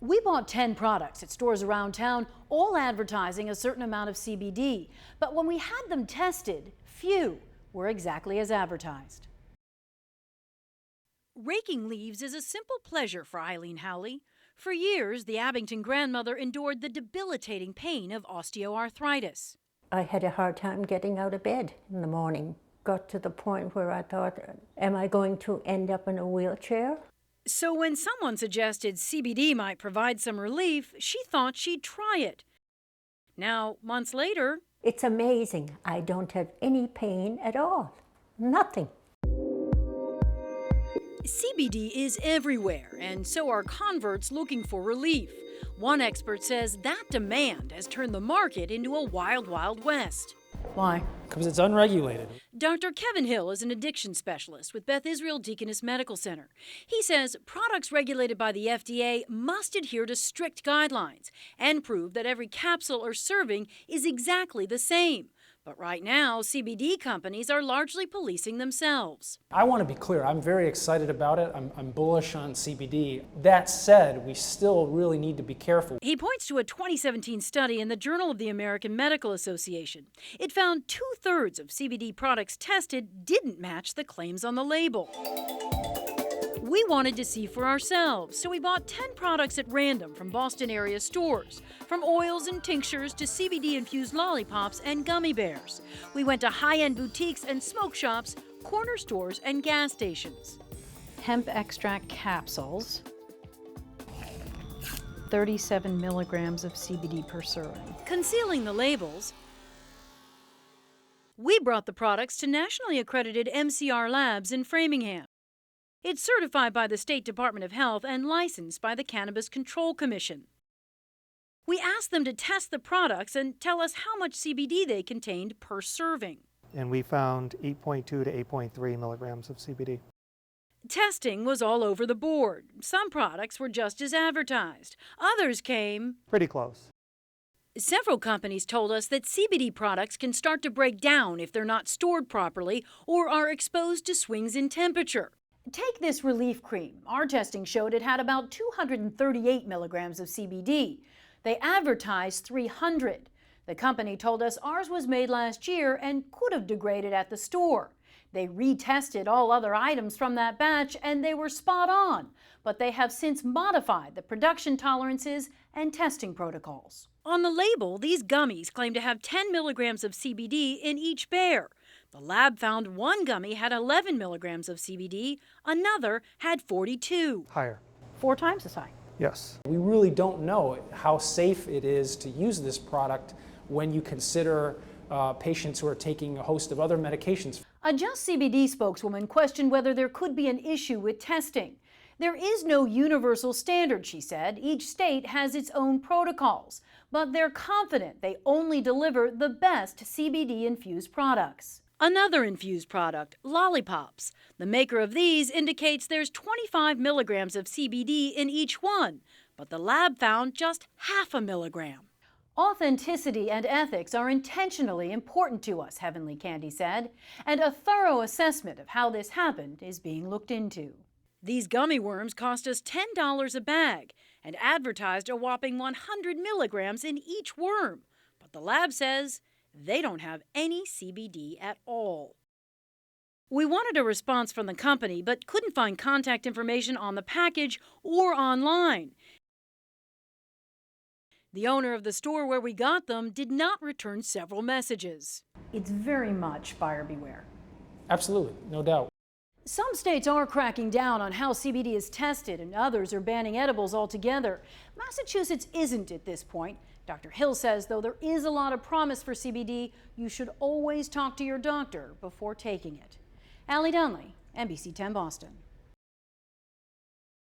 We bought 10 products at stores around town, all advertising a certain amount of CBD. But when we had them tested, few were exactly as advertised. Raking leaves is a simple pleasure for Eileen Howley. For years, the Abington grandmother endured the debilitating pain of osteoarthritis. I had a hard time getting out of bed in the morning. Got to the point where I thought, am I going to end up in a wheelchair? So when someone suggested CBD might provide some relief, she thought she'd try it. Now, months later, it's amazing. I don't have any pain at all. Nothing. CBD is everywhere, and so are converts looking for relief. One expert says that demand has turned the market into a wild, wild west. Why? Because it's unregulated. Dr. Kevin Hill is an addiction specialist with Beth Israel Deaconess Medical Center. He says products regulated by the FDA must adhere to strict guidelines and prove that every capsule or serving is exactly the same. But right now, CBD companies are largely policing themselves. I want to be clear, I'm very excited about it. I'm bullish on CBD. That said, we still really need to be careful. He points to a 2017 study in the Journal of the American Medical Association. It found 2/3 of CBD products tested didn't match the claims on the label. We wanted to see for ourselves, so we bought 10 products at random from Boston area stores, from oils and tinctures to CBD-infused lollipops and gummy bears. We went to high-end boutiques and smoke shops, corner stores, and gas stations. Hemp extract capsules, 37 milligrams of CBD per serving. Concealing the labels, we brought the products to nationally accredited MCR Labs in Framingham. It's certified by the State Department of Health and licensed by the Cannabis Control Commission. We asked them to test the products and tell us how much CBD they contained per serving. And we found 8.2 to 8.3 milligrams of CBD. Testing was all over the board. Some products were just as advertised. Others came pretty close. Several companies told us that CBD products can start to break down if they're not stored properly or are exposed to swings in temperature. Take this relief cream. Our testing showed it had about 238 milligrams of CBD. They advertised 300. The company told us ours was made last year and could have degraded at the store. They retested all other items from that batch and they were spot on, but they have since modified the production tolerances and testing protocols. On the label, these gummies claim to have 10 milligrams of CBD in each bear. The lab found one gummy had 11 milligrams of CBD, another had 42. Higher. 4 times as high. Yes. We really don't know how safe it is to use this product when you consider patients who are taking a host of other medications. A Just CBD spokeswoman questioned whether there could be an issue with testing. There is no universal standard, she said. Each state has its own protocols, but they're confident they only deliver the best CBD-infused products. Another infused product, lollipops. The maker of these indicates there's 25 milligrams of CBD in each one, but the lab found just half a milligram. Authenticity and ethics are intentionally important to us, Heavenly Candy said, and a thorough assessment of how this happened is being looked into. These gummy worms cost us $10 a bag and advertised a whopping 100 milligrams in each worm, but the lab says they don't have any CBD at all. We wanted a response from the company, but couldn't find contact information on the package or online. The owner of the store where we got them did not return several messages. It's very much buyer beware. Absolutely, no doubt. Some states are cracking down on how CBD is tested, and others are banning edibles altogether. Massachusetts isn't at this point. Dr. Hill says, though there is a lot of promise for CBD, you should always talk to your doctor before taking it. Allie Dunley, NBC 10 Boston.